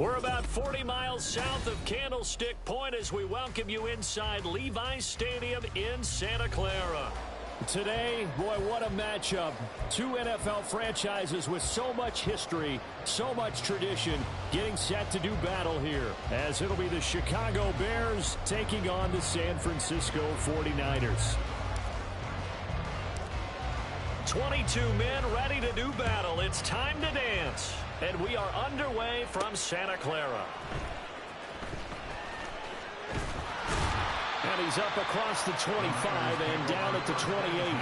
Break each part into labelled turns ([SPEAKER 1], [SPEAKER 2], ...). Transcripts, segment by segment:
[SPEAKER 1] We're about 40 miles south of Candlestick Point as we welcome you inside Levi's Stadium in Santa Clara.
[SPEAKER 2] Today, boy, what a matchup. Two NFL franchises with so much history, so much tradition, getting set to do battle here, as it'll be the Chicago Bears taking on the San Francisco 49ers.
[SPEAKER 1] 22 men ready to do battle. It's time to dance. And we are underway from Santa Clara.
[SPEAKER 2] And he's up across the 25 and down at the 28.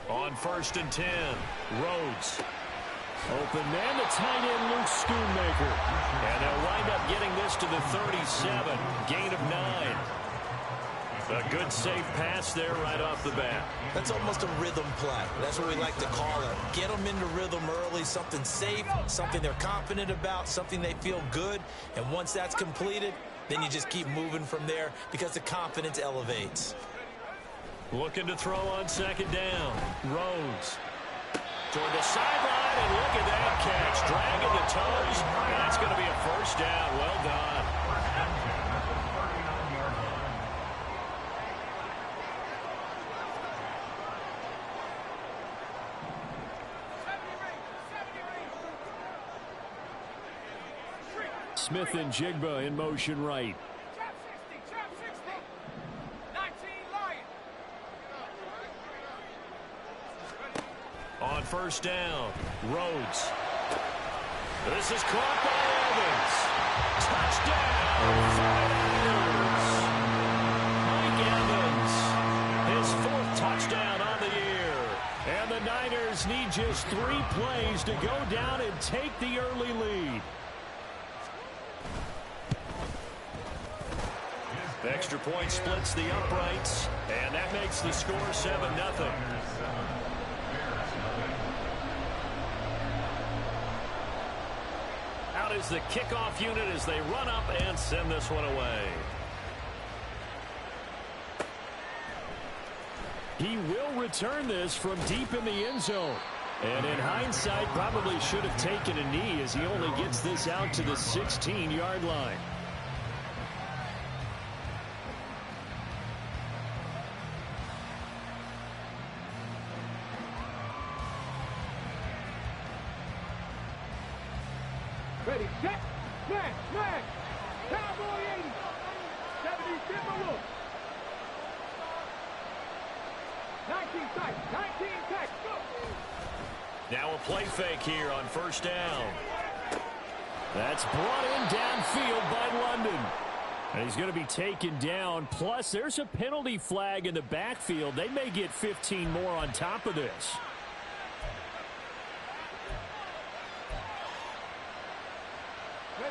[SPEAKER 1] On 1st and 10, Rhodes.
[SPEAKER 2] Open man, the tight end, Luke Schoonmaker.
[SPEAKER 1] And they'll wind up getting this to the 37. Gain of 9. A good safe pass there right off the bat.
[SPEAKER 3] That's almost a rhythm play. That's what we like to call it. Get them into rhythm early, something safe, something they're confident about, something they feel good. And once that's completed, then you just keep moving from there because the confidence elevates.
[SPEAKER 1] Looking to throw on 2nd down. Rhodes. Toward the sideline, and look at that catch. Dragging the toes, and that's going to be a 1st down. Well done.
[SPEAKER 2] Smith and Jigba in motion right.
[SPEAKER 1] On 1st down, Rhodes. This is caught by Evans. Touchdown, Mike Evans. His 4th touchdown on the year.
[SPEAKER 2] And the Niners need just 3 plays to go down and take the early lead.
[SPEAKER 1] The extra point splits the uprights, and that makes the score 7-0. Out is the kickoff unit as they run up and send this one away.
[SPEAKER 2] He will return this from deep in the end zone. And in hindsight, probably should have taken a knee as he only gets this out to the 16-yard line.
[SPEAKER 4] Ready, set, man, Cowboy 80, 70, look. 19 tight, 19 tight, go.
[SPEAKER 1] Now a play fake here on 1st down.
[SPEAKER 2] That's brought in downfield by London. And he's going to be taken down. Plus, there's a penalty flag in the backfield. They may get 15 more on top of this.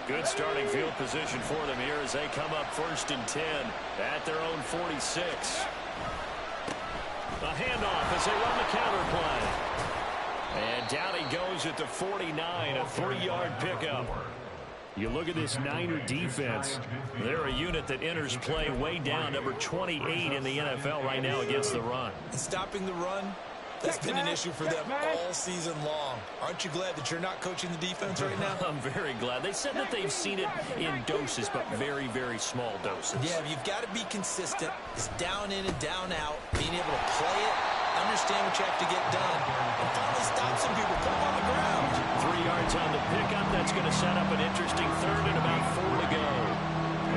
[SPEAKER 1] Good starting field position for them here as they come up 1st and 10 at their own 46. A handoff as they run the counter play. And down he goes at the 49, a 3-yard pickup.
[SPEAKER 2] You look at this Niner defense.
[SPEAKER 1] They're a unit that enters play way down, number 28 in the NFL right now against the run.
[SPEAKER 3] And stopping the run, that's been an issue for them all season long. Aren't you glad that you're not coaching the defense right now?
[SPEAKER 1] I'm very glad. They said that they've seen it in doses, but very, very small doses.
[SPEAKER 3] Yeah, you've got to be consistent. It's down in and down out, being able to play it, understand what you have to get done, and finally stop some people putting on the ground.
[SPEAKER 1] 3 yards on the pickup. That's going to set up an interesting 3rd and about 4 to go.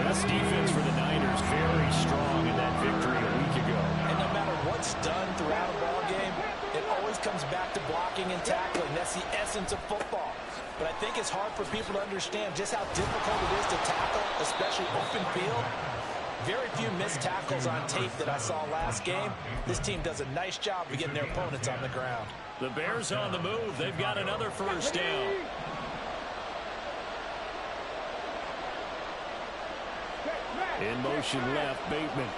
[SPEAKER 2] This defense for the Niners very strong in that victory a week ago.
[SPEAKER 3] And no matter what's done throughout a ball game, it always comes back to blocking and tackling. That's the essence of football. But I think it's hard for people to understand just how difficult it is to tackle, especially open field. Very few missed tackles on tape that I saw last game. This team does a nice job of getting their opponents on the ground.
[SPEAKER 1] The Bears on the move. They've got another 1st down.
[SPEAKER 2] In motion left, Bateman.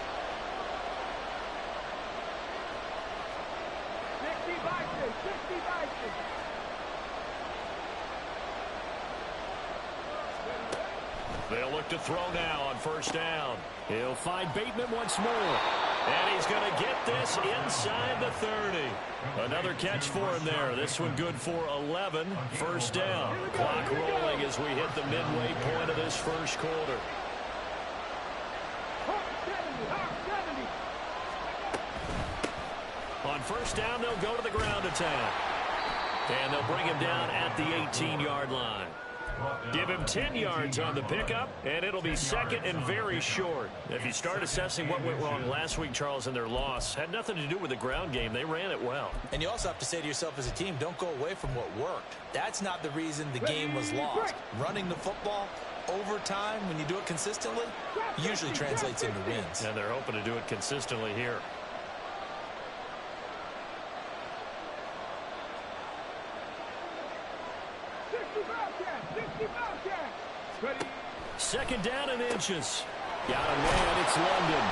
[SPEAKER 1] to throw now on first down.
[SPEAKER 2] He'll find Bateman once more.
[SPEAKER 1] And he's going to get this inside the 30. Another catch for him there. This one good for 11. First down. Clock rolling as we hit the midway point of this first quarter. On first down, they'll go to the ground attack. And they'll bring him down at the 18-yard line. Give him 10 yards on the pickup, and it'll be second and very short. If you start assessing what went wrong last week, Charles, in their loss, had nothing to do with the ground game. They ran it well.
[SPEAKER 3] And you also have to say to yourself as a team, don't go away from what worked. That's not the reason the game was lost. Running the football over time, when you do it consistently, usually translates into wins.
[SPEAKER 1] And they're hoping to do it consistently here. Second down and inches.
[SPEAKER 2] Got a man, it's London.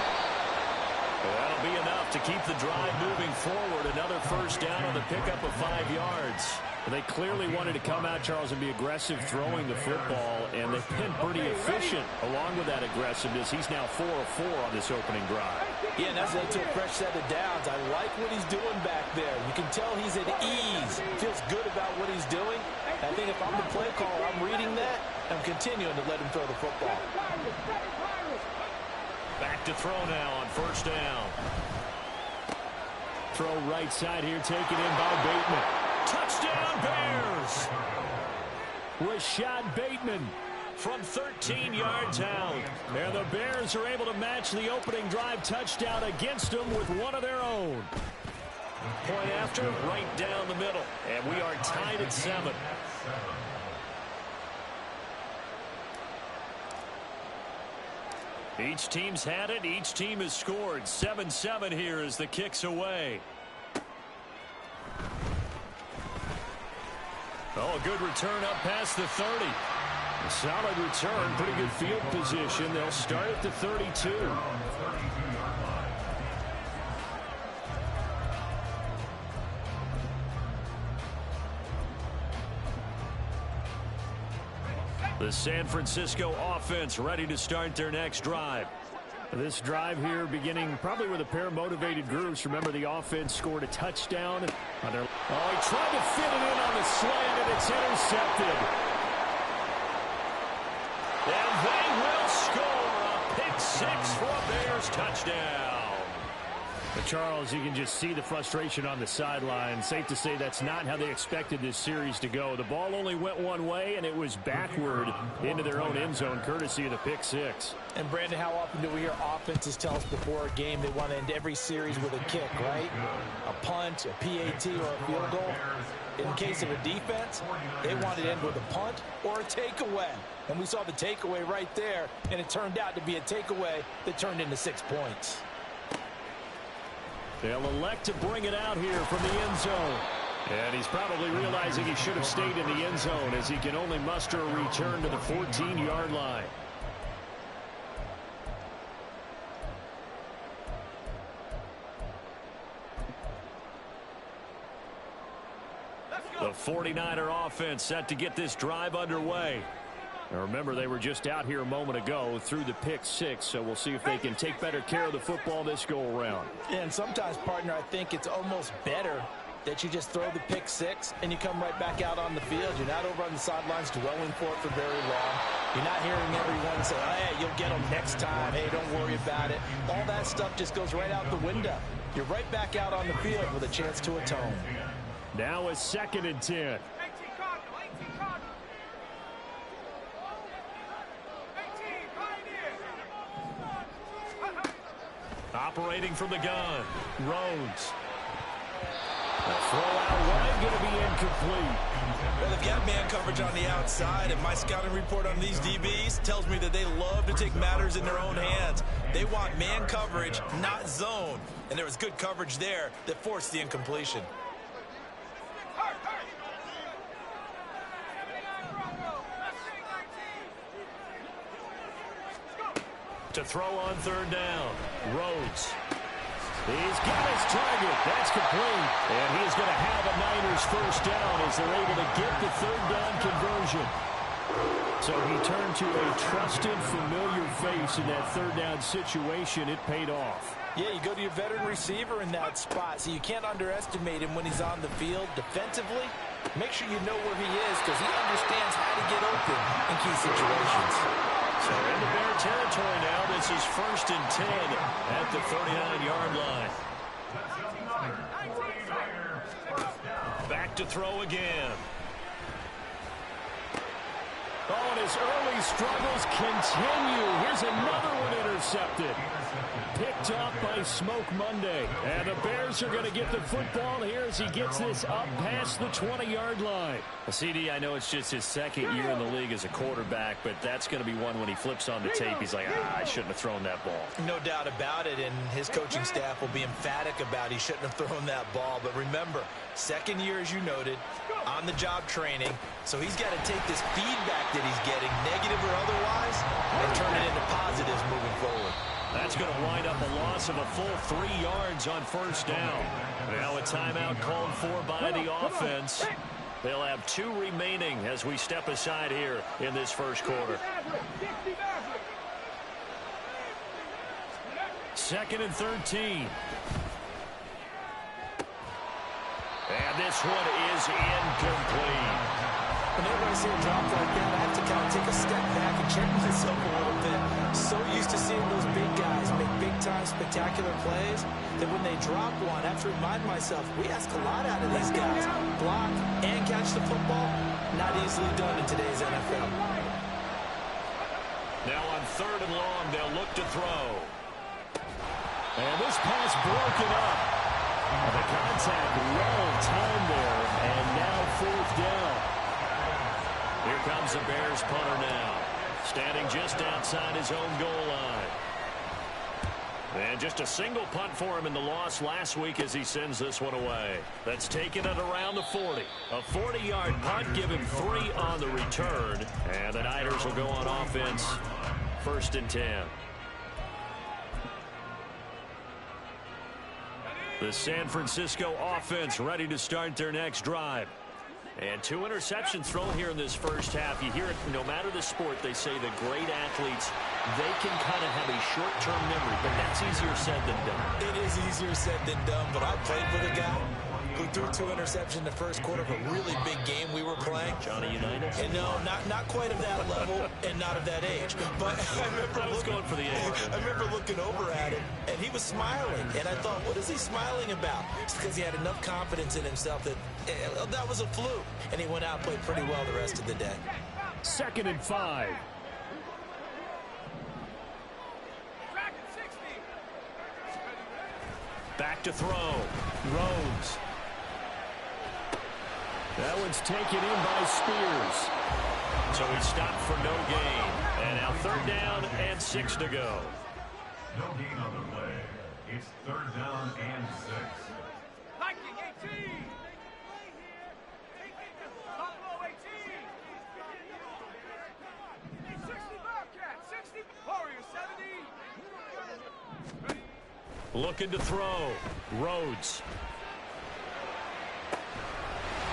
[SPEAKER 1] That'll be enough to keep the drive moving forward. Another first down on the pickup of 5 yards.
[SPEAKER 2] They clearly wanted to come out, Charles, and be aggressive throwing the football, and they've been pretty efficient along with that aggressiveness. He's now 4 of 4 on this opening drive.
[SPEAKER 3] Yeah, and that's led to a fresh set of downs. I like what he's doing back there. You can tell he's at ease. Feels good about what he's doing. I think if I'm the play caller, I'm reading that. I'm continuing to let him throw the football.
[SPEAKER 1] Back to throw now on first down.
[SPEAKER 2] Throw right side here, taken in by Bateman.
[SPEAKER 1] Touchdown, Bears!
[SPEAKER 2] Rashad Bateman
[SPEAKER 1] from 13 yards out.
[SPEAKER 2] And the Bears are able to match the opening drive touchdown against them with one of their own.
[SPEAKER 1] Point after, right down the middle. And we are tied at 7. Each team's had it. Each team has scored. 7-7 here as the kick's away. Oh, a good return up past the 30.
[SPEAKER 2] A solid return, pretty good field position. They'll start at the 32.
[SPEAKER 1] The San Francisco offense ready to start their next drive.
[SPEAKER 2] This drive here beginning probably with a pair of motivated groups. Remember, the offense scored a touchdown. Oh, he tried to fit it in on the slant, and it's intercepted.
[SPEAKER 1] And they will score a pick 6 for a Bears touchdown.
[SPEAKER 2] But Charles, you can just see the frustration on the sideline. Safe to say that's not how they expected this series to go. The ball only went one way, and it was backward into their own end zone, courtesy of the pick 6.
[SPEAKER 3] And, Brandon, how often do we hear offenses tell us before a game they want to end every series with a kick, right? A punt, a PAT, or a field goal. In case of a defense, they want to end with a punt or a takeaway. And we saw the takeaway right there, and it turned out to be a takeaway that turned into 6 points.
[SPEAKER 2] They'll elect to bring it out here from the end zone. And he's probably realizing he should have stayed in the end zone as he can only muster a return to the 14-yard line.
[SPEAKER 1] The 49er offense set to get this drive underway.
[SPEAKER 2] Now remember, they were just out here a moment ago through the pick 6, so we'll see if they can take better care of the football this go-around.
[SPEAKER 3] And sometimes, partner, I think it's almost better that you just throw the pick 6 and you come right back out on the field. You're not over on the sidelines dwelling for it for very long. You're not hearing everyone say, hey, you'll get them next time. Hey, don't worry about it. All that stuff just goes right out the window. You're right back out on the field with a chance to atone.
[SPEAKER 2] Now a 2nd and 10.
[SPEAKER 1] Operating from the gun, Rhodes.
[SPEAKER 2] The throw out wide, going to be incomplete.
[SPEAKER 3] Well, they've got man coverage on the outside, and my scouting report on these DBs tells me that they love to take matters in their own hands. They want man coverage, not zone. And there was good coverage there that forced the incompletion.
[SPEAKER 1] To throw on 3rd down, Rhodes.
[SPEAKER 2] He's got his target. That's complete.
[SPEAKER 1] And he's going to have a Niners first down as they're able to get the 3rd down conversion.
[SPEAKER 2] So he turned to a trusted, familiar face in that third down situation. It paid off.
[SPEAKER 3] Yeah, you go to your veteran receiver in that spot, so you can't underestimate him when he's on the field defensively. Make sure you know where he is because he understands how to get open in key situations.
[SPEAKER 1] So into Bear territory now. This is 1st and 10 at the 39-yard line. Back to throw again.
[SPEAKER 2] Oh, and his early struggles continue. Here's another one intercepted. Picked off by Smoke Monday. And the Bears are going to get the football here as he gets this up past the 20-yard line.
[SPEAKER 1] Well, CD, I know it's just his second year in the league as a quarterback, but that's going to be one when he flips on the tape. He's like, I shouldn't have thrown that ball.
[SPEAKER 3] No doubt about it, and his coaching staff will be emphatic about he shouldn't have thrown that ball. But remember, second year, as you noted, on-the-job training, so he's got to take this feedback that he's getting, negative or otherwise, and turn it into positives moving forward.
[SPEAKER 1] That's going to wind up a loss of a full 3 yards on 1st down. Now a timeout called for by the offense. They'll have 2 remaining as we step aside here in this first quarter. 2nd and 13. And this one is incomplete.
[SPEAKER 3] Whenever I see a drop like that, I have to kind of take a step back and check myself a little bit. So used to seeing those big guys make big-time spectacular plays that when they drop one, I have to remind myself, we ask a lot out of these guys. Block and catch the football, not easily done in today's NFL.
[SPEAKER 1] Now on 3rd and long, they'll look to throw.
[SPEAKER 2] And this pass broken up. The contact well timed there, and now 4th down.
[SPEAKER 1] Here comes the Bears punter now, standing just outside his own goal line. And just a single punt for him in the loss last week as he sends this one away. That's taken it around the 40. A 40-yard punt, give him 3 on the return. And the Niners will go on offense, 1st and 10. The San Francisco offense ready to start their next drive. And 2 interceptions thrown here in this first half. You hear it, no matter the sport, they say the great athletes, they can kind of have a short-term memory, but that's easier said than done.
[SPEAKER 3] It is easier said than done, but I played with a guy who threw 2 interceptions in the first quarter of a really big game we were playing.
[SPEAKER 1] Johnny Unitas?
[SPEAKER 3] And no, not quite of that level and not of that age. But I was
[SPEAKER 1] going for the age.
[SPEAKER 3] I remember looking over at him, and he was smiling. And I thought, what is he smiling about? It's because he had enough confidence in himself that that was a fluke. And he went out and played pretty well the rest of the day.
[SPEAKER 2] 2nd and 5.
[SPEAKER 1] Back to throw.
[SPEAKER 2] Rhodes. That one's taken in by Spears.
[SPEAKER 1] So he stopped for no gain. And now 3rd down and 6 to go.
[SPEAKER 5] No gain on the play. It's 3rd down and 6.
[SPEAKER 4] Viking 18. Buffalo 18. 60 Bobcats. 60 Warriors 70.
[SPEAKER 1] Looking to throw. Rhodes.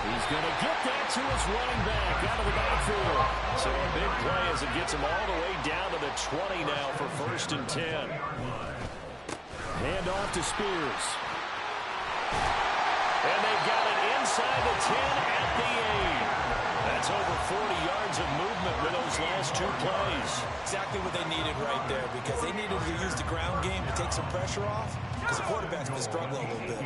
[SPEAKER 2] He's going to get that to his running back out of the backfield.
[SPEAKER 1] So a big play as it gets him all the way down to the 20 now for 1st and 10.
[SPEAKER 2] Hand off to Spears.
[SPEAKER 1] And they've got it inside the 10 at the 8. That's over 40 yards of movement with those last 2 plays.
[SPEAKER 3] Exactly what they needed right there, because they needed to use the ground game to take some pressure off, because the quarterback's been struggling a little bit.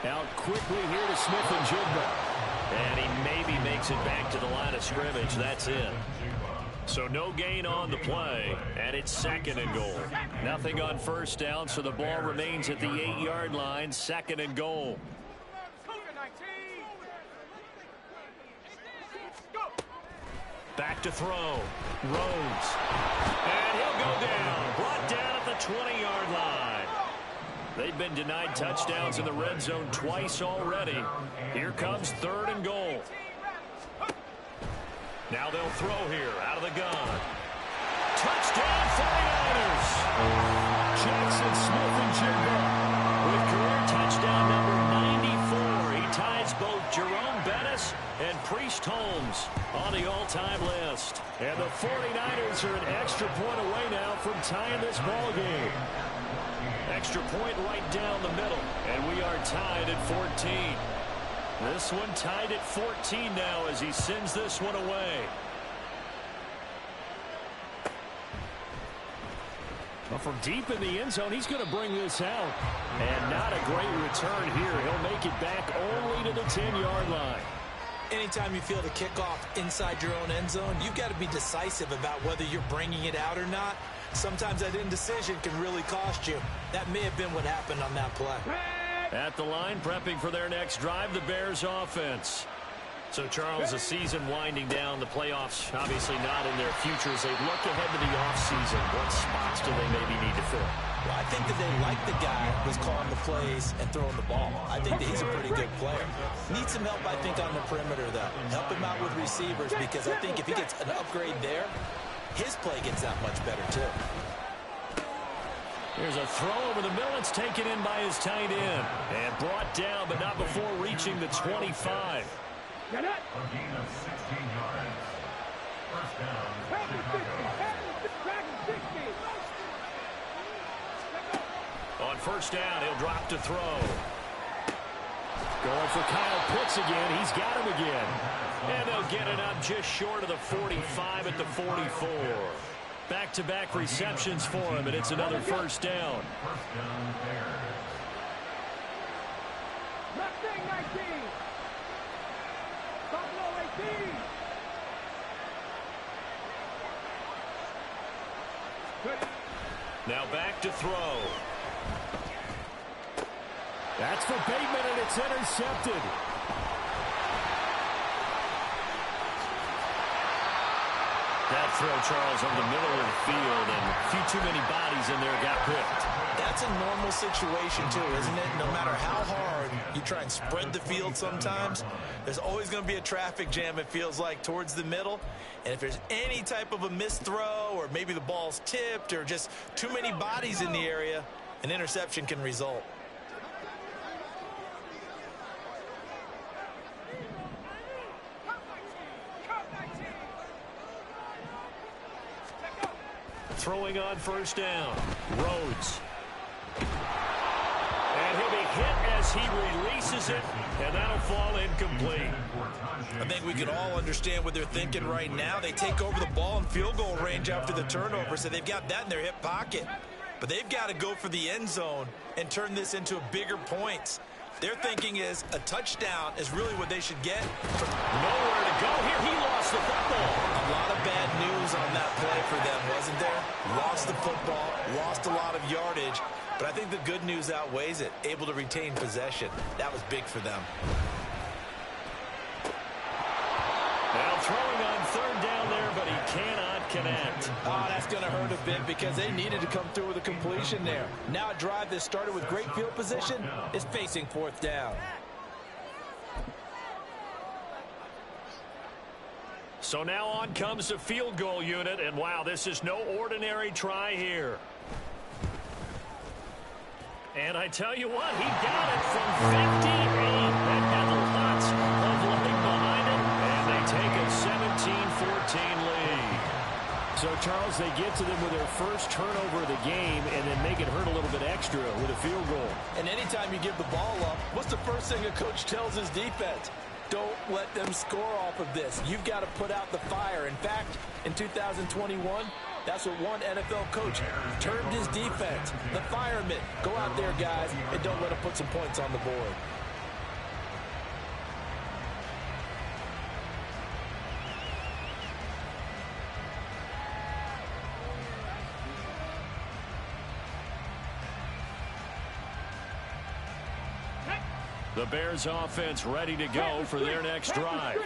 [SPEAKER 2] Out quickly here to Smith-Njigba.
[SPEAKER 1] And he maybe makes it back to the line of scrimmage. That's it. So no gain on the play, and it's 2nd and goal. Nothing on 1st down, so the ball remains at the 8-yard line, 2nd and goal. Back to throw. Rhodes. And he'll go down. Brought down at the 20-yard line. They've been denied touchdowns in the red zone twice already. Here comes 3rd and goal. Now they'll throw here out of the gun. Touchdown 49ers. Jackson Smith-Njigba with career touchdown number 94. He ties Jerome Bettis and Priest Holmes on the all-time list. And the 49ers are an extra point away now from tying this ball game. Extra point right down the middle, and we are tied at 14. This one tied at 14 now as he sends this one away. Well, from deep in the end zone, he's going to bring this out. And not a great return here. He'll make it back only to the 10-yard line.
[SPEAKER 3] Anytime you feel the kickoff inside your own end zone, you've got to be decisive about whether you're bringing it out or not. Sometimes that indecision can really cost you. That may have been what happened on that play.
[SPEAKER 1] At the line, prepping for their next drive, the Bears offense. So, Charles, the season winding down, the playoffs obviously not in their future as they look ahead to the offseason. What spots do they maybe need to fill?
[SPEAKER 3] Well, I think that they like the guy who's calling the plays and throwing the ball. I think that he's a pretty good player. Needs some help, I think, on the perimeter, though. Help him out with receivers because I think if he gets an upgrade there, his play gets that much better, too.
[SPEAKER 1] Here's a throw over the middle. It's taken in by his tight end. And brought down, but not before reaching the 25.
[SPEAKER 5] A gain of 16 yards. First down, Chicago.
[SPEAKER 1] On first down, he'll drop to throw. Going for Kyle Pitts again. He's got him again. And they'll get it up just short of the 45 at the 44. Back-to-back receptions for him, and it's another first down.
[SPEAKER 5] First down, Bears.
[SPEAKER 4] Mustang 19. Buffalo 18.
[SPEAKER 1] Now back to throw.
[SPEAKER 2] That's for Bateman, and it's intercepted.
[SPEAKER 1] That throw, Charles, on the middle of the field, and a few too many bodies in there got picked.
[SPEAKER 3] That's a normal situation, too, isn't it? No matter how hard you try and spread the field sometimes, there's always going to be a traffic jam, it feels like, towards the middle. And if there's any type of a missed throw or maybe the ball's tipped or just too many bodies in the area, an interception can result.
[SPEAKER 1] Throwing on first down. Rhodes. And he'll be hit as he releases it, and that'll fall incomplete.
[SPEAKER 3] I think we can all understand what they're thinking right now. They take over the ball in field goal range after the turnover, so they've got that in their hip pocket. But they've got to go for the end zone and turn this into a bigger points. Their thinking is a touchdown is really what they should get.
[SPEAKER 1] Nowhere to go here. He lost the football.
[SPEAKER 3] A lot of bad news on that play for them, wasn't there? Lost the football, lost a lot of yardage. But I think the good news outweighs it. Able to retain possession. That was big for them.
[SPEAKER 1] Now throwing on third down there, but he cannot connect.
[SPEAKER 3] Oh, that's going to hurt a bit because they needed to come through with a completion there. Now a drive that started with great field position is facing fourth down.
[SPEAKER 1] So now on comes the field goal unit, and wow, this is no ordinary try here. And I tell you what, he got it from 58 and had lots of leg behind it, and they take a 17-14 lead.
[SPEAKER 2] So, Charles, they get to them with their first turnover of the game and then make it hurt a little bit extra with a field goal.
[SPEAKER 3] And anytime you give the ball up, what's the first thing a coach tells his defense? Don't let them score off of this. You've got to put out the fire. In fact, in 2021, that's what one NFL coach termed his defense. The firemen. Go out there, guys, and don't let them put some points on the board.
[SPEAKER 1] The Bears offense ready to go for their next drive.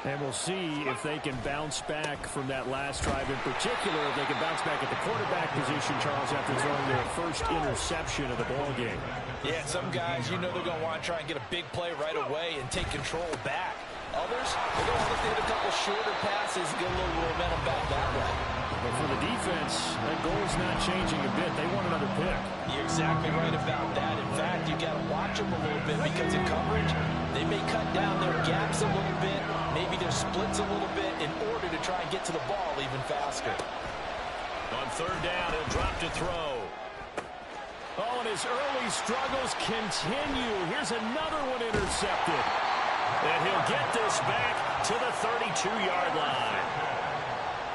[SPEAKER 2] And we'll see if they can bounce back from that last drive. In particular, if they can bounce back at the quarterback position, Charles, after throwing their first interception of the ball game.
[SPEAKER 3] Yeah, some guys, you know they're going to want to try and get a big play right away and take control back. Others, they're going to look to hit a couple shorter passes and get a little momentum back that way.
[SPEAKER 2] But for the defense, that goal's not changing a bit. They want another pick.
[SPEAKER 3] You're exactly right about that. In fact, you got to watch them a little bit because in coverage, they may cut down their gaps a little bit, maybe their splits a little bit in order to try and get to the ball even faster.
[SPEAKER 1] On third down, he'll drop to throw.
[SPEAKER 2] Oh, and his early struggles continue. Here's another one intercepted.
[SPEAKER 1] And he'll get this back to the 32-yard line.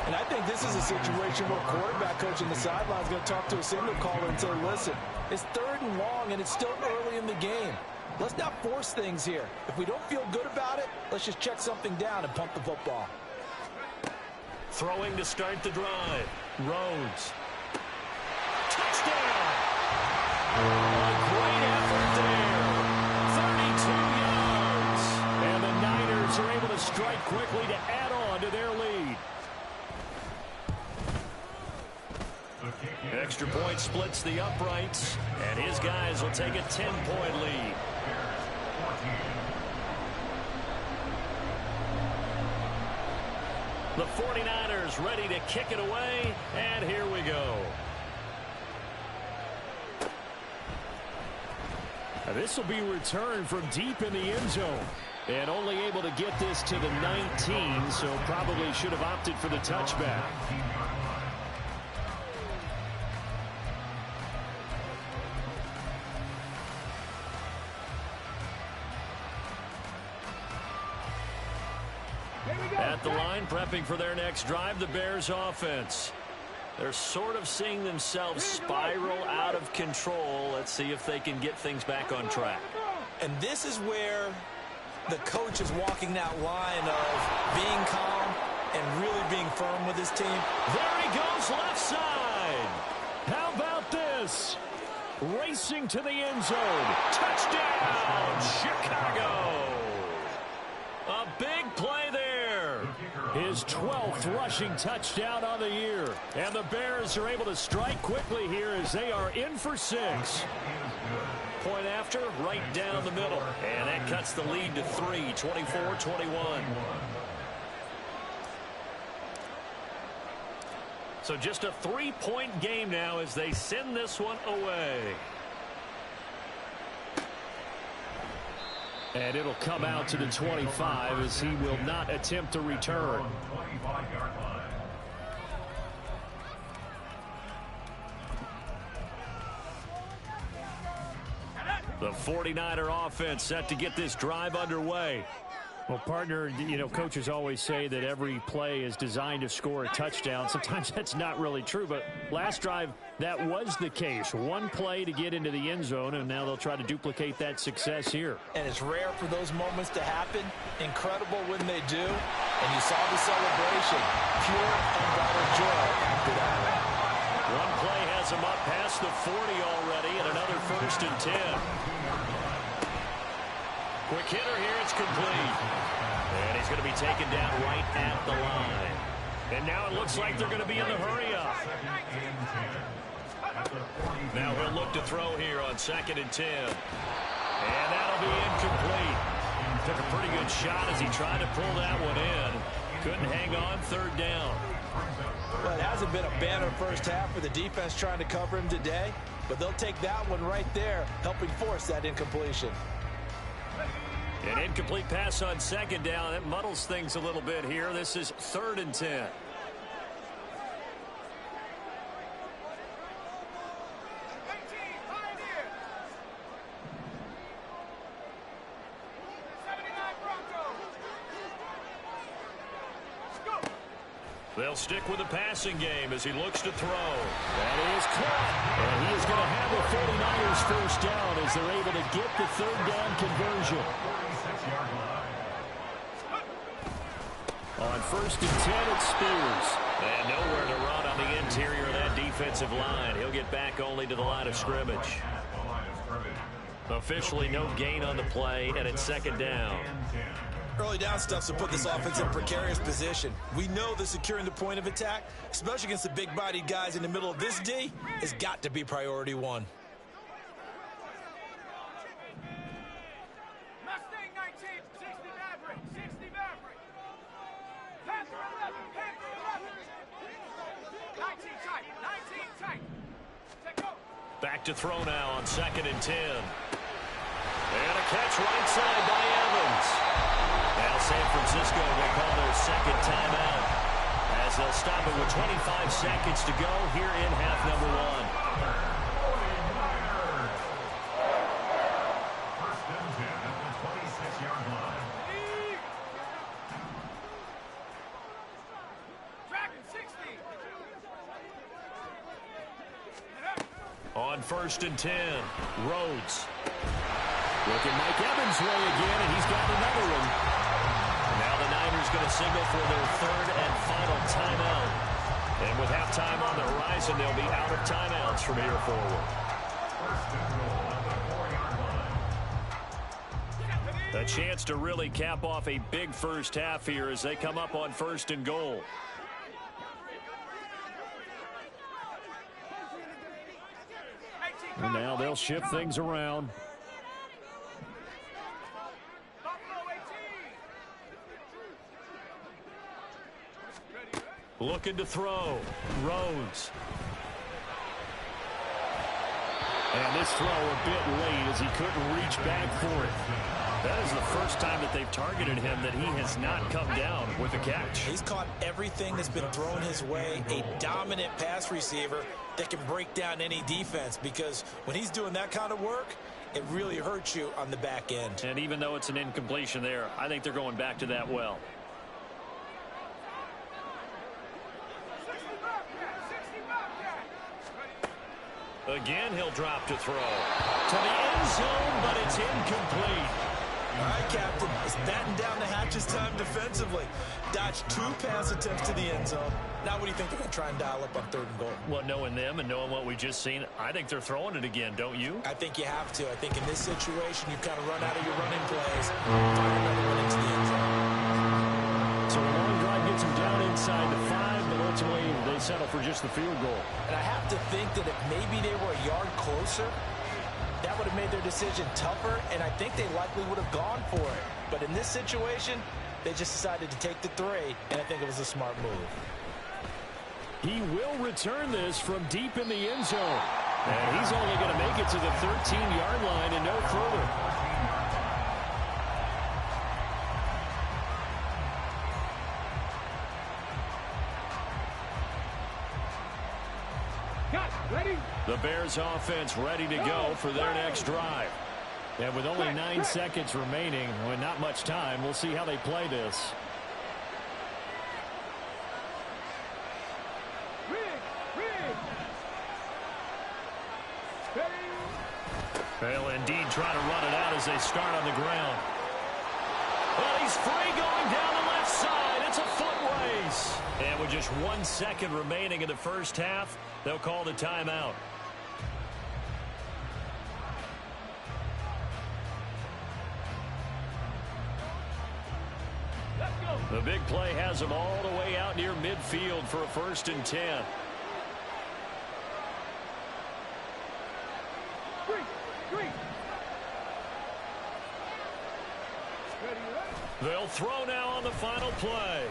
[SPEAKER 3] And I think this is a situation where quarterback coach on the sideline is going to talk to a signal caller and say, listen, it's third and long, and it's still early in the game. Let's not force things here. If we don't feel good about it, let's just check something down and pump the football.
[SPEAKER 1] Throwing to start the drive. Rhodes. Touchdown! A great effort there. 32 yards.
[SPEAKER 2] And the Niners are able to strike quickly to add on to their lead.
[SPEAKER 1] Extra point splits the uprights, and his guys will take a 10-point lead. The 49ers ready to kick it away, and here we go.
[SPEAKER 2] Now this will be returned from deep in the end zone. And only able to get this to the 19, so probably should have opted for the touchback.
[SPEAKER 1] At the line, prepping for their next drive, the Bears offense. They're sort of seeing themselves spiral out of control. Let's see if they can get things back on track.
[SPEAKER 3] And this is where the coach is walking that line of being calm and really being firm with his team.
[SPEAKER 1] There he goes, left side.
[SPEAKER 2] How about this? Racing to the end zone.
[SPEAKER 1] Touchdown, Chicago. A big play there.
[SPEAKER 2] His 12th rushing touchdown on the year. And the Bears are able to strike quickly here as they are in for 6.
[SPEAKER 1] Point after, right down the middle. And that cuts the lead to 3, 24-21. So just a 3-point game now as they send this one away.
[SPEAKER 2] And it'll come out to the 25 as he will not attempt to return.
[SPEAKER 1] The 49er offense set to get this drive underway.
[SPEAKER 2] Well, partner, you know, coaches always say that every play is designed to score a touchdown. Sometimes that's not really true, but last drive, that was the case. One play to get into the end zone, and now they'll try to duplicate that success here.
[SPEAKER 3] And it's rare for those moments to happen. Incredible when they do. And you saw the celebration. Pure, unbridled joy after that.
[SPEAKER 1] One play has him up past the 40 already, and another 1st and 10. Quick hitter here, it's complete. And he's going to be taken down right at the line. And now it looks like they're going to be in the hurry-up. Now he'll look to throw here on 2nd and 10. And that'll be incomplete. Took a pretty good shot as he tried to pull that one in. Couldn't hang on, 3rd down.
[SPEAKER 3] Well, it hasn't been a banner first half for the defense trying to cover him today, but they'll take that one right there, helping force that incompletion.
[SPEAKER 1] An incomplete pass on 2nd down. That muddles things a little bit here. This is 3rd and 10. They'll stick with the passing game as he looks to throw.
[SPEAKER 2] That is caught. And he is going to have the 49ers first down as they're able to get the 3rd down conversion. On 1st and 10, it's Spears.
[SPEAKER 1] And nowhere to run on the interior of that defensive line. He'll get back only to the line of scrimmage. Officially no gain on the play, and it's 2nd down.
[SPEAKER 3] Early down stuff to put this offense in a precarious position. We know that securing the point of attack, especially against the big-bodied guys in the middle of this D, has got to be priority 1.
[SPEAKER 4] Mustang 19, 60 Maverick, 60 Maverick. Panther 11, Panther 11.
[SPEAKER 1] back to throw now on 2nd and 10. And a catch right side by Evans. Now San Francisco will call their second timeout as they'll stop it with 25 seconds to go here in half number 1.
[SPEAKER 5] First and 10 at the 26-yard line.
[SPEAKER 1] On 1st and 10, Rhodes. Looking Mike Evans' way again, and he's got another one. Now the Niners going to signal for their 3rd and final timeout. And with halftime on the horizon, they'll be out of timeouts from here forward.
[SPEAKER 5] First and goal at the 4-yard line.
[SPEAKER 1] A chance to really cap off a big first half here as they come up on 1st and goal.
[SPEAKER 2] And now they'll shift things around.
[SPEAKER 1] Looking to throw. Rhodes.
[SPEAKER 2] And this throw a bit late as he couldn't reach back for it.
[SPEAKER 1] That is the first time that they've targeted him that he has not come down with a catch.
[SPEAKER 3] He's caught everything that's been thrown his way. A dominant pass receiver that can break down any defense, because when he's doing that kind of work, it really hurts you on the back end.
[SPEAKER 1] And even though it's an incompletion there, I think they're going back to that well. Again, he'll drop to throw. To the end zone, but it's incomplete.
[SPEAKER 3] All right, Captain. It's batten down the hatches time defensively. Dodged 2 pass attempts to the end zone. Now what do you think they're going to try and dial up on 3rd and goal?
[SPEAKER 1] Well, knowing them and knowing what we just seen, I think they're throwing it again, don't you?
[SPEAKER 3] I think you have to. I think in this situation, you kind of run out of your running plays. Find another one into the end zone.
[SPEAKER 2] So a long drive gets them down inside the 5, but ultimately they settle for just the field goal.
[SPEAKER 3] And I have to think that if maybe they were a yard closer, that would have made their decision tougher, and I think they likely would have gone for it. But in this situation, they just decided to take the 3, and I think it was a smart move.
[SPEAKER 2] He will return this from deep in the end zone. And he's only going to make it to the 13-yard line and no further.
[SPEAKER 4] Ready?
[SPEAKER 2] The Bears offense ready to go for their next drive. And with only 9 seconds remaining, with not much time, we'll see how they play this.
[SPEAKER 1] They'll indeed try to run it out as they start on the ground. Well, he's free going down the left side. It's a foot race. And with just 1 second remaining in the first half, they'll call the timeout. The big play has them all the way out near midfield for a 1st and 10. They'll throw now on the final play.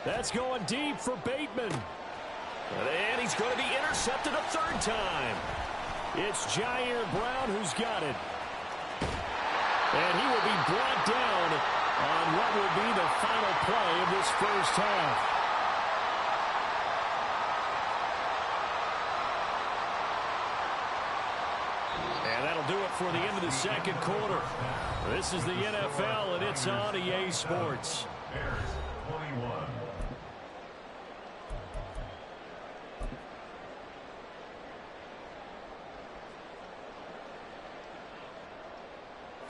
[SPEAKER 2] That's going deep for Bateman.
[SPEAKER 1] And he's going to be intercepted a 3rd time.
[SPEAKER 2] It's Jair Brown who's got it. And he will be brought down on what will be the final play of this first half.
[SPEAKER 1] And that'll do it for the end of the 2nd quarter. This is the NFL, and it's on EA Sports.
[SPEAKER 5] Bears 21.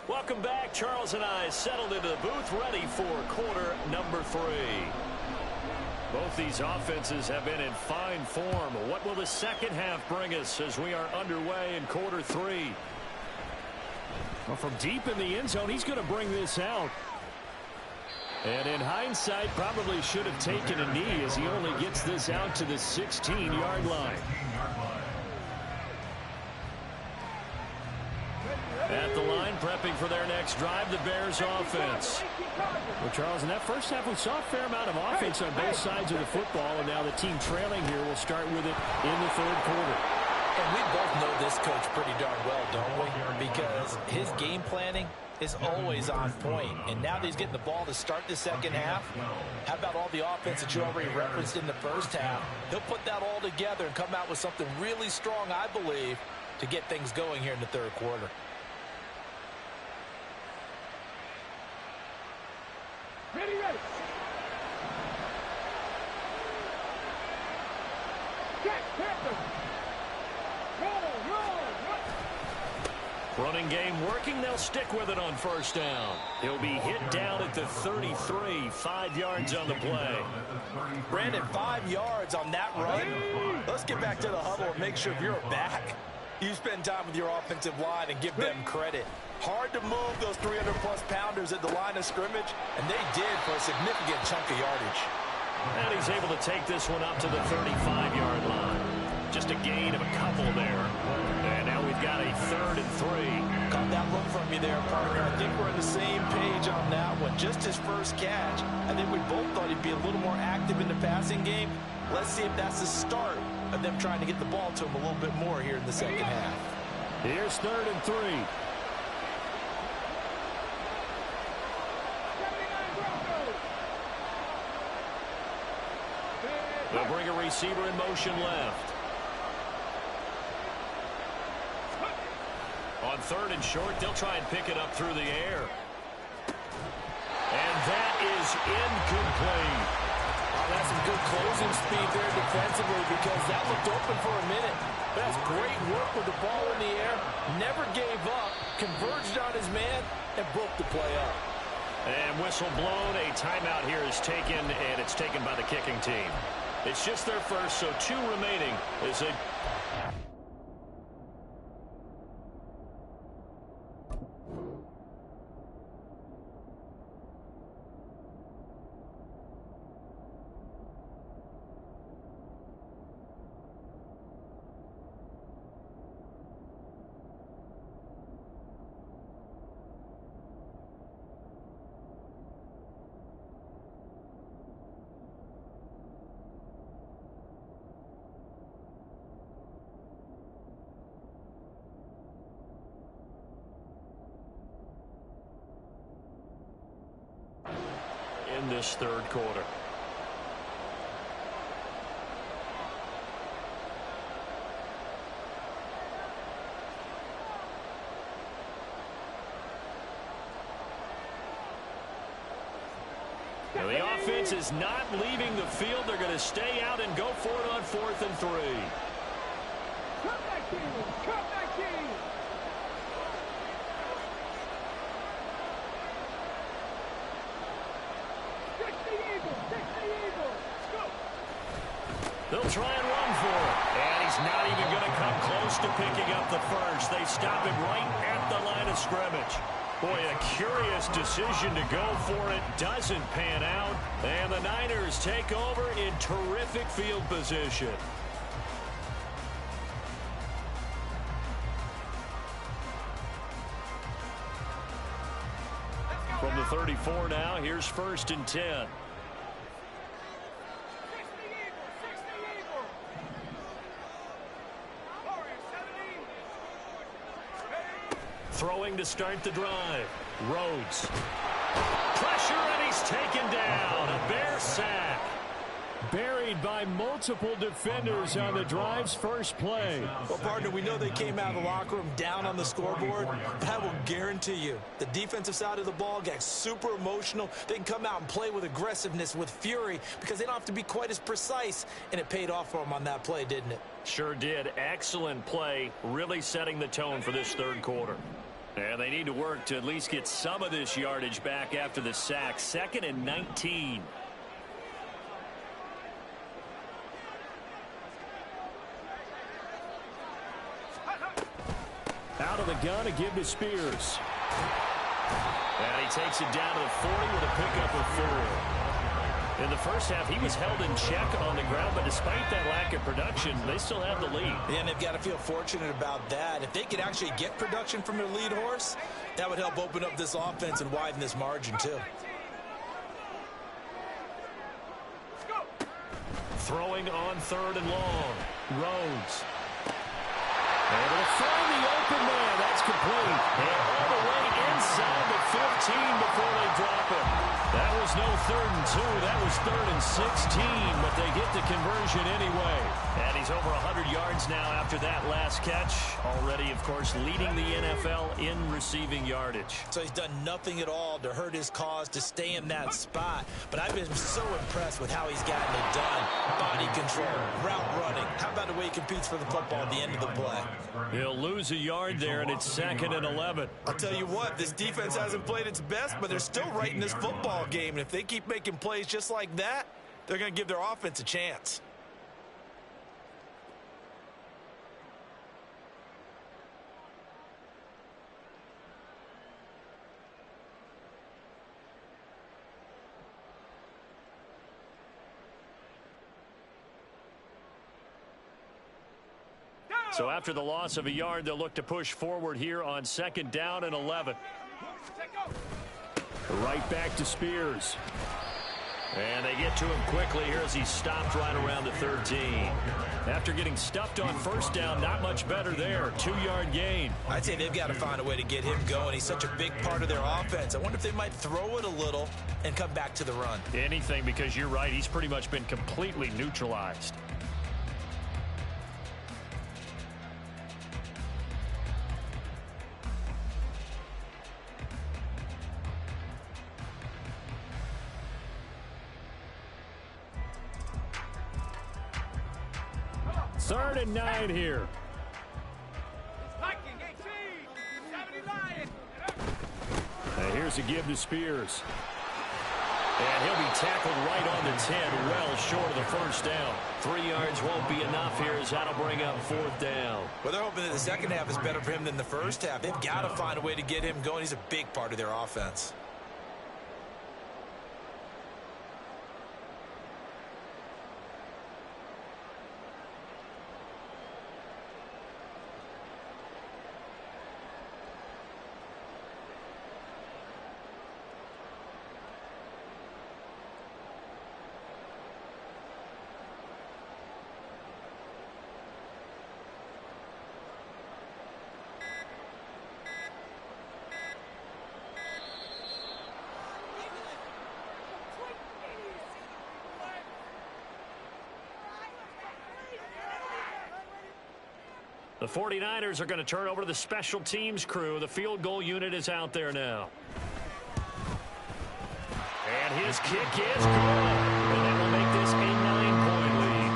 [SPEAKER 1] Welcome back. Charles and I settled into the booth, ready for quarter number 3. Both these offenses have been in fine form. What will the second half bring us as we are underway in quarter 3?
[SPEAKER 2] Well, from deep in the end zone, he's going to bring this out. And in hindsight, probably should have taken a knee as he only gets this out to the 16-yard line.
[SPEAKER 1] At the line, prepping for their next drive, the Bears offense.
[SPEAKER 2] Well, Charles, in that first half, we saw a fair amount of offense on both sides of the football, and now the team trailing here will start with it in the 3rd quarter.
[SPEAKER 3] And we both know this coach pretty darn well, don't we? Because his game planning is always on point. And now that he's getting the ball to start the second half, how about all the offense that you already referenced in the first half? He'll put that all together and come out with something really strong, I believe, to get things going here in the third quarter.
[SPEAKER 4] Ready, ready. Get Panther. Roll.
[SPEAKER 1] Running game working. They'll stick with it on first down. He'll be hit down at the 33. 5 yards on the play.
[SPEAKER 3] Brandon, 5 yards on that run. Let's get back to the huddle and make sure if you're back, you spend time with your offensive line and give them credit. Hard to move those 300-plus pounders at the line of scrimmage, and they did for a significant chunk of yardage.
[SPEAKER 1] And he's able to take this one up to the 35-yard line. Just a gain of a couple there. And now we've got a 3rd and 3.
[SPEAKER 3] Caught that look from you there, partner. I think we're on the same page on that one. Just his first catch. I think we both thought he'd be a little more active in the passing game. Let's see if that's the start of them trying to get the ball to him a little bit more here in the second half.
[SPEAKER 2] Here's 3rd and 3.
[SPEAKER 1] They'll bring a receiver in motion left. On 3rd and short, they'll try and pick it up through the air. And that is incomplete.
[SPEAKER 3] Oh, that's some good closing speed there defensively because that looked open for a minute. That's great work with the ball in the air. Never gave up, converged on his man, and broke the play up.
[SPEAKER 1] And whistle blown. A timeout here is taken, and it's taken by the kicking team. It's just their first, so 2 remaining as they... in this third quarter. Now the offense is not leaving the field. They're going to stay out and go for it on 4th and 3.
[SPEAKER 4] Cut that key. Cut that key.
[SPEAKER 1] They'll try and run for it. And he's not even going to come close to picking up the first. They stop him right at the line of scrimmage. Boy, a curious decision to go for it. Doesn't pan out. And the Niners take over in terrific field position. From the 34 now, here's 1st and 10. Throwing to start the drive. Rhodes. Pressure, and he's taken down. A Bear sack.
[SPEAKER 2] Buried by multiple defenders on the drive's first play.
[SPEAKER 3] Well, partner, we know they came out of the locker room down on the scoreboard, but I will guarantee you the defensive side of the ball got super emotional. They can come out and play with aggressiveness, with fury, because they don't have to be quite as precise, and it paid off for them on that play, didn't it?
[SPEAKER 1] Sure did. Excellent play, really setting the tone for this third quarter. And they need to work to at least get some of this yardage back after the sack. 2nd and 19.
[SPEAKER 2] Out of the gun to give to Spears.
[SPEAKER 1] And he takes it down to the 40 with a pickup of 4. In the first half, he was held in check on the ground, but despite that lack of production, they still have the lead.
[SPEAKER 3] And they've got to feel fortunate about that. If they could actually get production from their lead horse, that would help open up this offense and widen this margin, too.
[SPEAKER 1] Throwing on 3rd and long. Rhodes.
[SPEAKER 2] Able to find the open man. That's complete. And all the way inside the 15 before they drop it. That was no 3rd and 2. That was 3rd and 16, but they get the conversion anyway.
[SPEAKER 1] And he's over 100 yards now after that last catch. Already, of course, leading the NFL in receiving yardage.
[SPEAKER 3] So he's done nothing at all to hurt his cause to stay in that spot. But I've been so impressed with how he's gotten it done. Body control, route running. How about the way he competes for the football at the end of the play?
[SPEAKER 2] He'll lose a yard there, and it's 2nd and 11.
[SPEAKER 3] I'll tell you what, this defense hasn't played its best, but they're still right in this football game. And if they keep making plays just like that, they're going to give their offense a chance.
[SPEAKER 2] So after the loss of a yard, they'll look to push forward here on 2nd down and 11. Right back to Spears. And they get to him quickly here as he's stopped right around the 13. After getting stuffed on 1st down, not much better there. 2-yard gain.
[SPEAKER 3] I'd say they've got to find a way to get him going. He's such a big part of their offense. I wonder if they might throw it a little and come back to the run.
[SPEAKER 2] Anything, because you're right. He's pretty much been completely neutralized. Third and 9 here. And here's a give to Spears. And he'll be tackled right on the 10, well short of the 1st down.
[SPEAKER 1] 3 yards won't be enough here as that'll bring up 4th down.
[SPEAKER 3] Well, they're hoping that the second half is better for him than the first half. They've got to find a way to get him going. He's a big part of their offense.
[SPEAKER 2] The 49ers are going to turn over to the special teams crew. The field goal unit is out there now. And his kick is good. And that will make this a 9-point lead.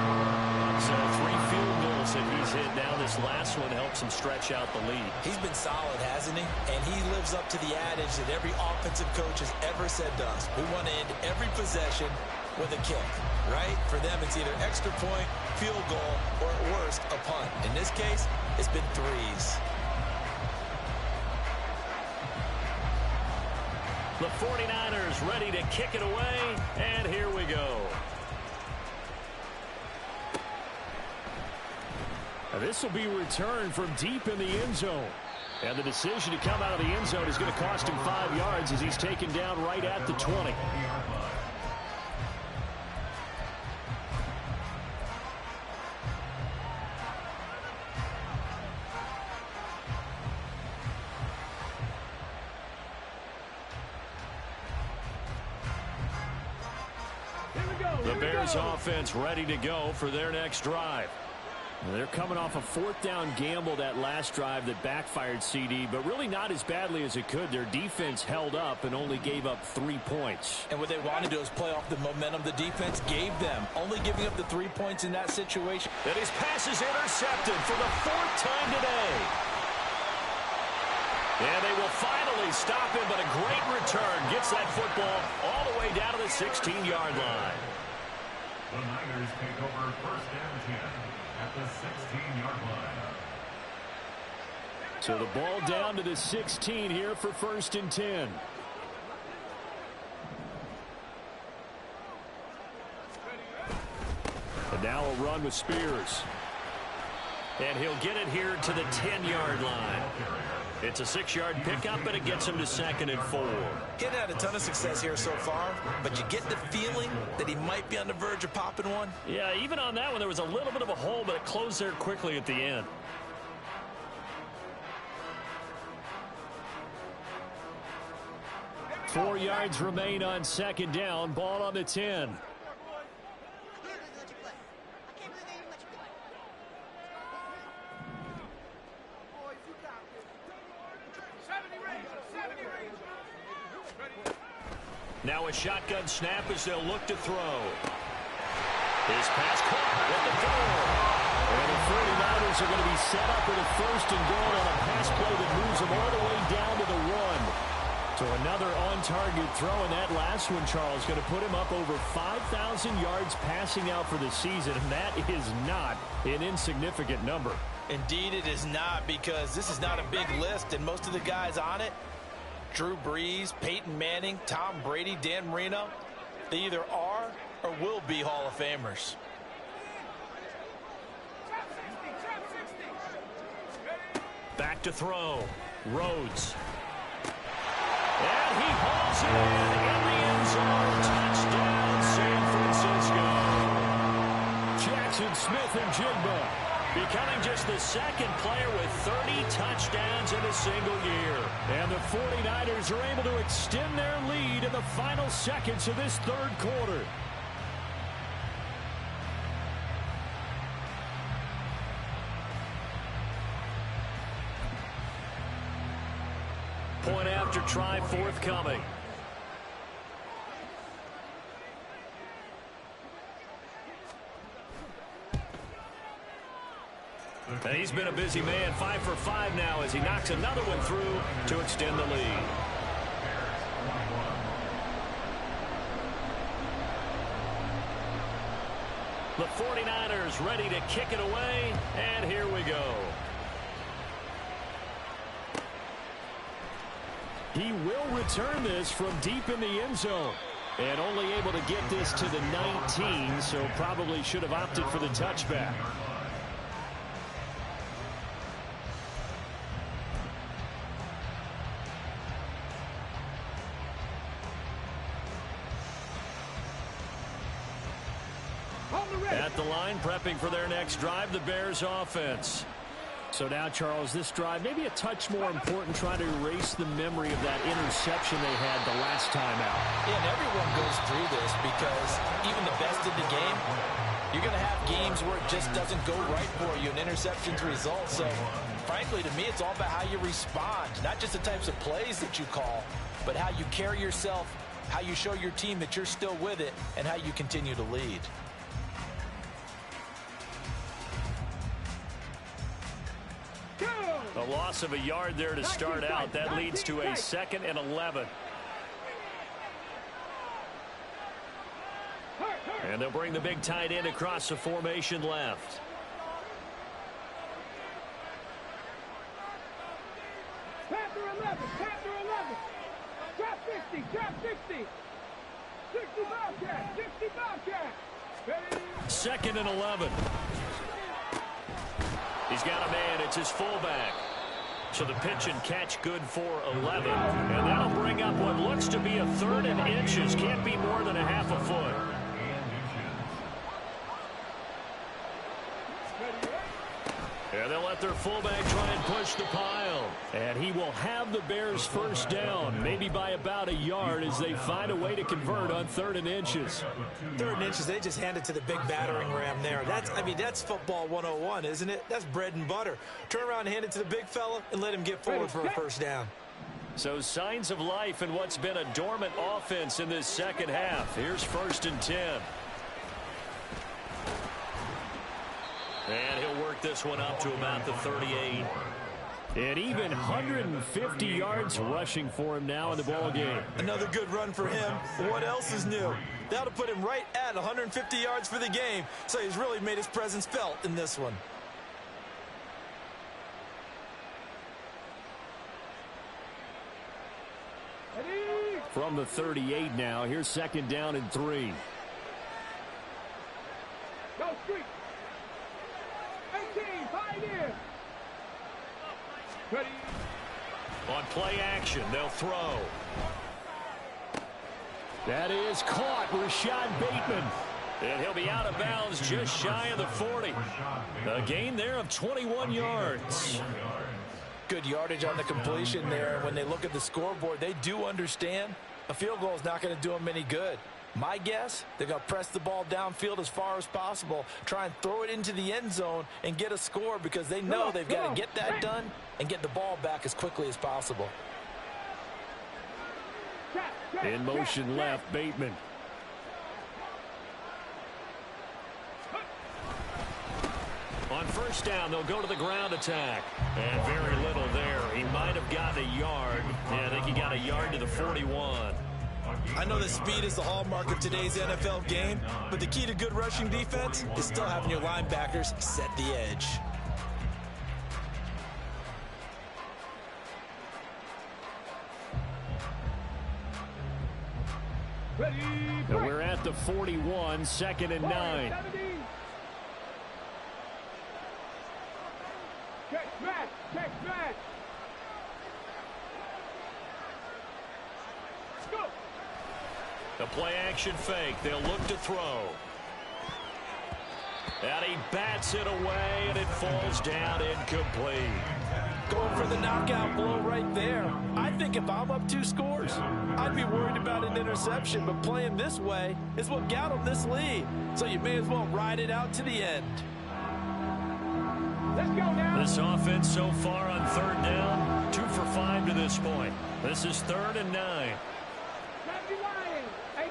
[SPEAKER 2] So 3 field goals that he's hit now. This last one helps him stretch out the lead.
[SPEAKER 3] He's been solid, hasn't he? And he lives up to the adage that every offensive coach has ever said to us. We want to end every possession with a kick, right? For them, it's either extra point, field goal, or at worst, a punt. In this case, it's been 3s.
[SPEAKER 2] The 49ers ready to kick it away, and here we go. This will be returned from deep in the end zone. And the decision to come out of the end zone is going to cost him 5 yards as he's taken down right at the 20. The Bears offense ready to go for their next drive. They're coming off a 4th down gamble that last drive that backfired, CD, but really not as badly as it could. Their defense held up and only gave up 3 points.
[SPEAKER 3] And what they wanted to do is play off the momentum the defense gave them, only giving up the 3 points in that situation.
[SPEAKER 1] And his pass is intercepted for the 4th time today. And they will finally stop him, but a great return gets that football all the way down to the 16-yard line.
[SPEAKER 5] The Niners take over 1st and 10 at the 16-yard line.
[SPEAKER 2] So the ball down to the 16 here for 1st and 10. And now a run with Spears.
[SPEAKER 1] And he'll get it here to the 10-yard line. It's a 6-yard pickup, and it gets him to 2nd and 4.
[SPEAKER 3] He hadn't had a ton of success here so far, but you get the feeling that he might be on the verge of popping one.
[SPEAKER 2] Yeah, even on that one, there was a little bit of a hole, but it closed there quickly at the end. 4 yards remain on second down. Ball on the 10.
[SPEAKER 1] Now a shotgun snap as they'll look to throw. His pass caught with the goal.
[SPEAKER 2] And the 49ers are going to be set up with a first and goal on a pass play that moves them all the way down to the 1. So another on-target throw, and that last one, Charles, going to put him up over 5,000 yards passing out for the season, and that is not an insignificant number.
[SPEAKER 3] Indeed it is not, because this is not a big list, and most of the guys on it, Drew Brees, Peyton Manning, Tom Brady, Dan Marino, they either are or will be Hall of Famers.
[SPEAKER 1] Back to throw. Rhodes. And he hauls it in the end zone. Touchdown, San Francisco.
[SPEAKER 2] Jackson Smith-Njigba becoming just the second player with 30 touchdowns in a single year. And the 49ers are able to extend their lead in the final seconds of this third quarter.
[SPEAKER 1] Point after try forthcoming. And he's been a busy man, 5 for 5 now as he knocks another one through to extend the lead. The 49ers ready to kick it away, and here we go.
[SPEAKER 2] He will return this from deep in the end zone. And only able to get this to the 19, so probably should have opted for the touchback. At the line, prepping for their next drive, the Bears offense. So now, Charles, this drive maybe a touch more important, trying to erase the memory of that interception they had the last time out.
[SPEAKER 3] Yeah, and everyone goes through this because even the best in the game, you're going to have games where it just doesn't go right for you, and interceptions result. So, frankly, to me, it's all about how you respond, not just the types of plays that you call, but how you carry yourself, how you show your team that you're still with it, and how you continue to lead.
[SPEAKER 1] A loss of a yard there to start out. That leads to a 2nd and 11. And they'll bring the big tight end across the formation left.
[SPEAKER 4] Panther 11, Panther 11. Trap 60, trap 60. 60 Bobcat, 60 Bobcat. Ready?
[SPEAKER 1] 2nd and 11. He's got a man. It's his fullback. So the pitch and catch good for 11. And that'll bring up what looks to be a 3rd and inches. Can't be more than a half a foot. And they'll let their fullback try and push the pile.
[SPEAKER 2] And he will have the Bears first down, maybe by about a yard, as they find a way to convert on 3rd and inches.
[SPEAKER 3] 3rd and inches, they just hand it to the big battering ram there. That's football 101, isn't it? That's bread and butter. Turn around and hand it to the big fella and let him get forward for a first down.
[SPEAKER 2] So signs of life in what's been a dormant offense in this second half. Here's 1st and 10.
[SPEAKER 1] And he'll work this one up to about the 38.
[SPEAKER 2] And even 150 yards rushing for him now in the ball game.
[SPEAKER 3] Another good run for him. What else is new? That'll put him right at 150 yards for the game. So he's really made his presence felt in this one.
[SPEAKER 2] From the 38 now, here's 2nd down and 3.
[SPEAKER 4] Go street. 18, Pioneer. Ready.
[SPEAKER 1] On play action, they'll throw.
[SPEAKER 2] That is caught. Rashad Bateman.
[SPEAKER 1] And he'll be out of bounds just shy of the 40. A gain there of 21 yards.
[SPEAKER 3] Good yardage on the completion there. When they look at the scoreboard, they do understand A field goal is not going to do them any good. My guess, they're going to press the ball downfield as far as possible, try and throw it into the end zone and get a score because they know they've got to get that done and get the ball back as quickly as possible.
[SPEAKER 2] In motion left, Bateman. On first down, they'll go to the ground attack. And very little there. He might have gotten a yard. Yeah, I think he got a yard to the 41.
[SPEAKER 3] I know that speed is the hallmark of today's NFL game, but the key to good rushing defense is still having your linebackers set the edge.
[SPEAKER 2] And we're at the 41, 2nd and 9.
[SPEAKER 4] Check back, check back. Go.
[SPEAKER 2] The play action fake. They'll look to throw. And he bats it away, and it falls down incomplete.
[SPEAKER 3] Going for the knockout blow right there. I think if I'm up 2 scores, I'd be worried about an interception, but playing this way is what got them this lead. So you may as well ride it out to the end.
[SPEAKER 4] Let's go now.
[SPEAKER 2] This offense so far on 3rd down, 2 for 5 to this point. This is 3rd and 9.
[SPEAKER 4] 90 Lions, 18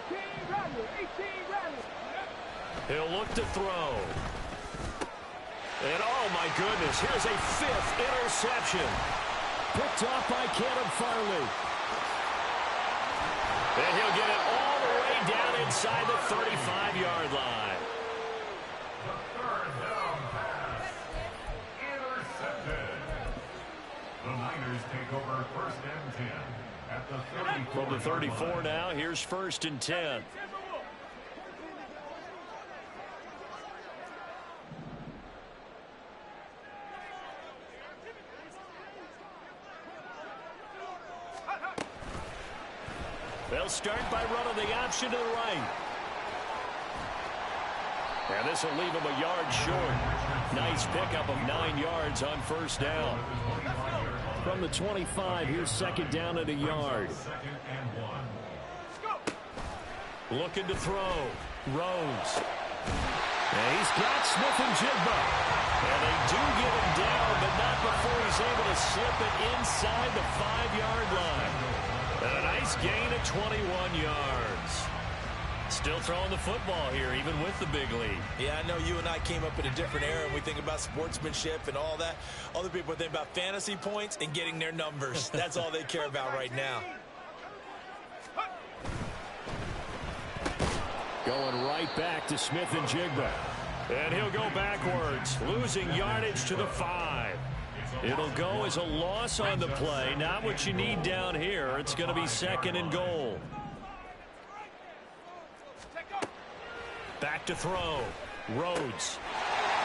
[SPEAKER 4] Rebels, 18 Rebels.
[SPEAKER 2] He'll look to throw. And oh my goodness, here's a 5th interception. Picked off by Caleb Farley. And he'll get it all the way down inside the 35-yard line.
[SPEAKER 5] The 3rd down pass. Intercepted. The Niners take over 1st and 10 at the 34.
[SPEAKER 2] From the 34 now, here's 1st and 10. They'll start by running the option to the right. And this will leave him a yard short. Nice pickup of 9 yards on 1st down. From the 25, here's 2nd down at a yard.
[SPEAKER 5] 2nd and 1.
[SPEAKER 2] Looking to throw. Rose. And he's got Smith-Njigba. And they do get him down, but not before he's able to slip it inside the 5-yard line. And a nice gain of 21 yards. Still throwing the football here, even with the big lead.
[SPEAKER 3] Yeah, I know you and I came up in a different era, and we think about sportsmanship and all that. Other people think about fantasy points and getting their numbers. That's all they care about right now.
[SPEAKER 2] Going right back to Smith-Njigba. And he'll go backwards, losing yardage to the 5. It'll go as a loss on the play. Not what you need down here. It's going to be 2nd and goal. Back to throw. Rhodes.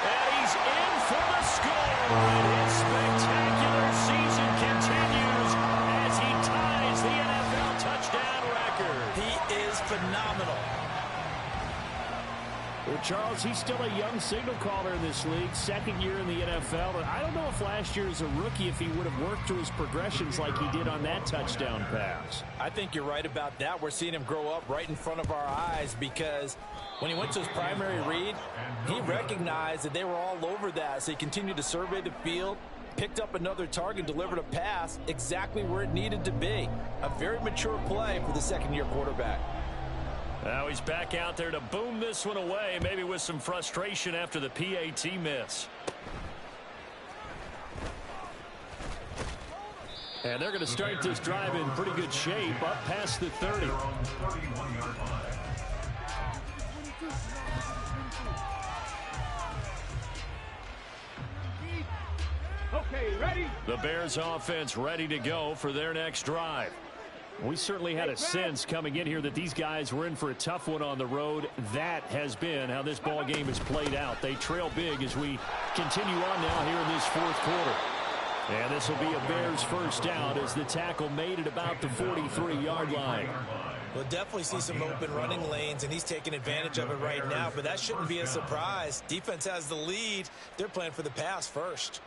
[SPEAKER 2] And he's in for the score. And his spectacular season continues as he ties the NFL touchdown record.
[SPEAKER 3] He is phenomenal.
[SPEAKER 2] Well, Charles, he's still a young signal caller in this league, 2nd year in the NFL. And I don't know if last year as a rookie, if he would have worked through his progressions like he did on that touchdown pass.
[SPEAKER 3] I think you're right about that. We're seeing him grow up right in front of our eyes because when he went to his primary read, he recognized that they were all over that. So he continued to survey the field, picked up another target, delivered a pass exactly where it needed to be. A very mature play for the 2nd-year quarterback.
[SPEAKER 2] Now he's back out there to boom this one away, maybe with some frustration after the PAT miss. And they're going to start this drive in pretty good shape, up past the 30.
[SPEAKER 4] Okay, ready?
[SPEAKER 2] The Bears offense ready to go for their next drive. We certainly had a sense coming in here that these guys were in for a tough one on the road. That has been how this ball game has played out. They trail big as we continue on now here in this 4th quarter. And this will be a Bears 1st down as the tackle made at about the 43-yard line.
[SPEAKER 3] We'll definitely see some open running lanes, and he's taking advantage of it right now, but that shouldn't be a surprise. Defense has the lead. They're playing for the pass first.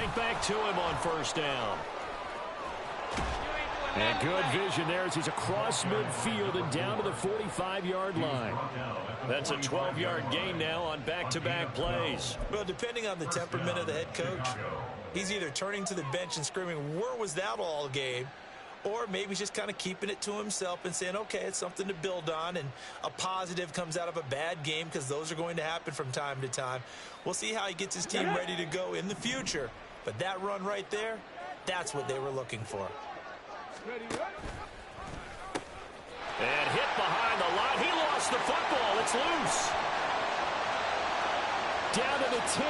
[SPEAKER 1] right back to him on first down.
[SPEAKER 2] And good vision there as he's across midfield and down to the 45-yard line.
[SPEAKER 1] That's a 12-yard gain now on back-to-back plays.
[SPEAKER 3] Well, depending on the temperament of the head coach, he's either turning to the bench and screaming, where was that all game? Or maybe he's just kind of keeping it to himself and saying, okay, it's something to build on, and a positive comes out of a bad game because those are going to happen from time to time. We'll see how he gets his team ready to go in the future. But that run right there, that's what they were looking for.
[SPEAKER 1] And hit behind the line. He lost the football. It's loose.
[SPEAKER 2] Down to the 10.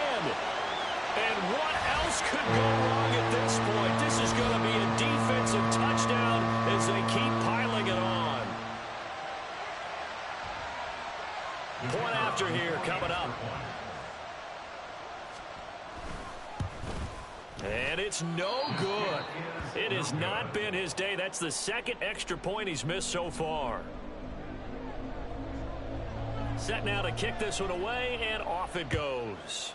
[SPEAKER 1] And what else could go wrong at this point? This is going to be a defensive touchdown as they keep piling it on. Point after here coming up. And it's no good. It has not been his day. That's the second extra point he's missed so far. Set now to kick this one away, and off it goes.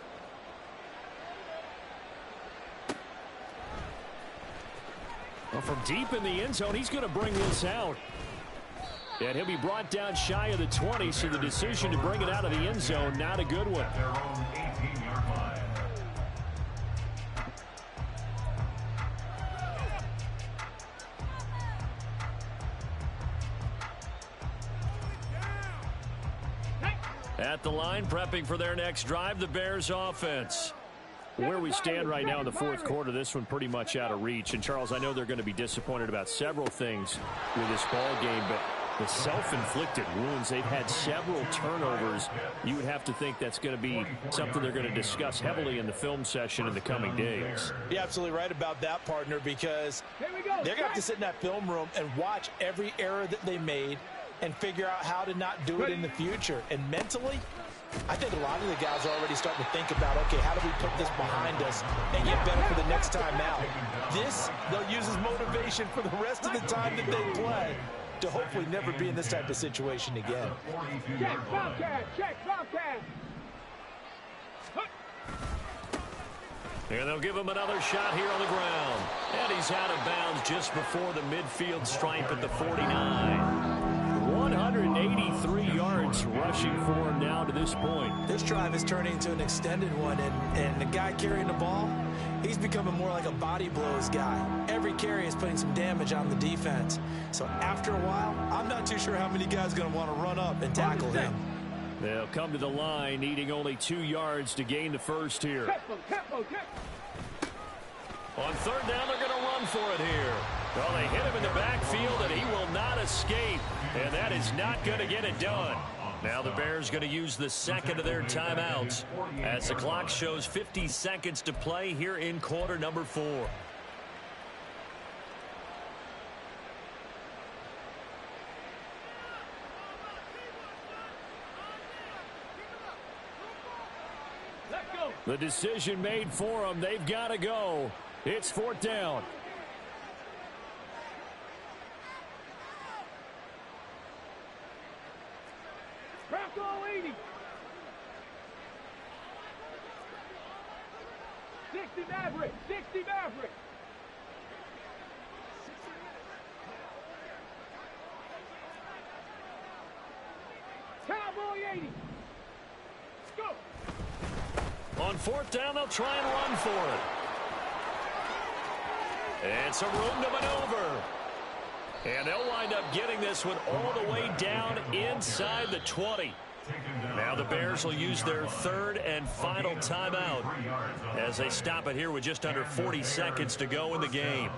[SPEAKER 2] Well, from deep in the end zone, he's going to bring this out. And he'll be brought down shy of the 20, so the decision to bring it out of the end zone, not a good one.
[SPEAKER 5] Their own 18-yard line.
[SPEAKER 1] At the line, prepping for their next drive, the Bears offense.
[SPEAKER 2] Where we stand right now in the fourth quarter, this one pretty much out of reach. And, Charles, I know they're going to be disappointed about several things with this ball game, but the self-inflicted wounds, they've had several turnovers. You would have to think that's going to be something they're going to discuss heavily in the film session in the coming days.
[SPEAKER 3] You're absolutely right about that, partner, because they're going to have to sit in that film room and watch every error that they made and figure out how to not do it in the future. And mentally, I think a lot of the guys are already starting to think about, okay, how do we put this behind us and get better for the next time out? This, they'll use as motivation for the rest of the time that they play to hopefully never be in this type of situation again.
[SPEAKER 4] Check, Bobcat! Check, Bobcat!
[SPEAKER 1] And they'll give him another shot here on the ground. And he's out of bounds just before the midfield stripe at the 49.
[SPEAKER 2] 183 yards rushing for him now to this point.
[SPEAKER 3] This drive is turning into an extended one, and the guy carrying the ball, he's becoming more like a body blows guy. Every carry is putting some damage on the defense. So after a while, I'm not too sure how many guys are going to want to run up and tackle him.
[SPEAKER 2] They'll come to the line, needing only 2 yards to gain the first here.
[SPEAKER 1] On third down, they're going to run for it here. Well, they hit him in the backfield, and he will not escape. And that is not going to get it done. Now the Bears going to use the second of their timeouts as the clock shows 50 seconds to play here in quarter number 4.
[SPEAKER 2] The decision made for them. They've got to go. It's fourth down.
[SPEAKER 4] Bronco 80. 60 Maverick. 60 Maverick. Cowboy 80. Go.
[SPEAKER 1] On fourth down, they'll try and run for it. And some room to maneuver. And they'll wind up getting this one all the way down inside the 20. Now the Bears will use their third and final timeout as they stop it here with just under 40 seconds to go in the game.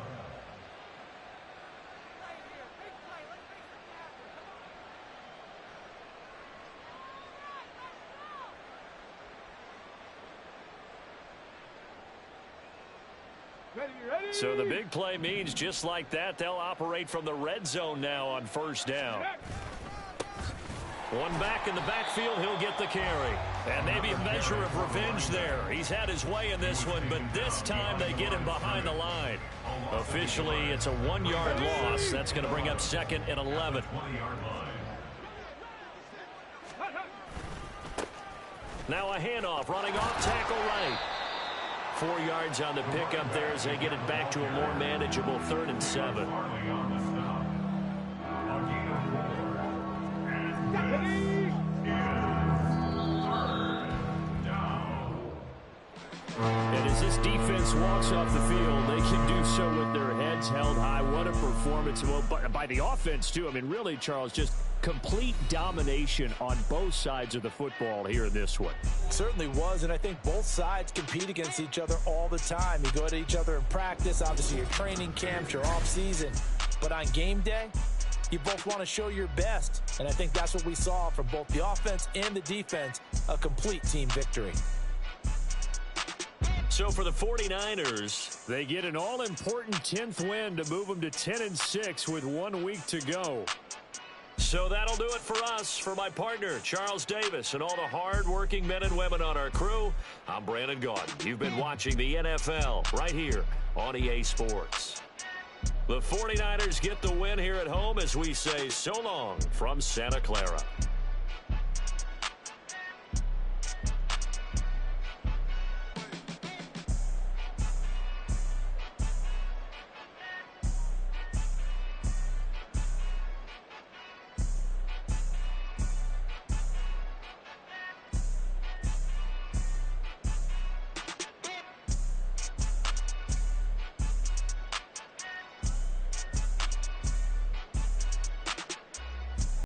[SPEAKER 1] So the big play means just like that, they'll operate from the red zone now on first down. One back in the backfield, he'll get the carry. And maybe a measure of revenge there. He's had his way in this one, but this time they get him behind the line. Officially, it's a 1-yard loss. That's going to bring up second and 11. Now a handoff, running off tackle right. 4 yards on the pickup there as they get it back to a more manageable 3rd and 7.
[SPEAKER 5] Farley on the stop. A gain of 4. And this is 3rd down.
[SPEAKER 2] And as this defense walks off the field, they can do so with their heads held high. What a performance. Well, by the offense, too. I mean, really, Charles, just complete domination on both sides of the football here in this one.
[SPEAKER 3] Certainly was, and I think both sides compete against each other all the time. You go to each other in practice, obviously your training camps, your off-season. But on game day, you both want to show your best. And I think that's what we saw from both the offense and the defense, a complete team victory.
[SPEAKER 1] So for the 49ers,
[SPEAKER 2] they get an all-important 10th win to move them to 10-6 with 1 week to go.
[SPEAKER 1] so that'll do it for us. For my partner, Charles Davis, and all the hard-working men and women on our crew, I'm Brandon Gaudin. You've been watching the NFL right here on EA Sports. The 49ers get the win here at home as we say so long from Santa Clara.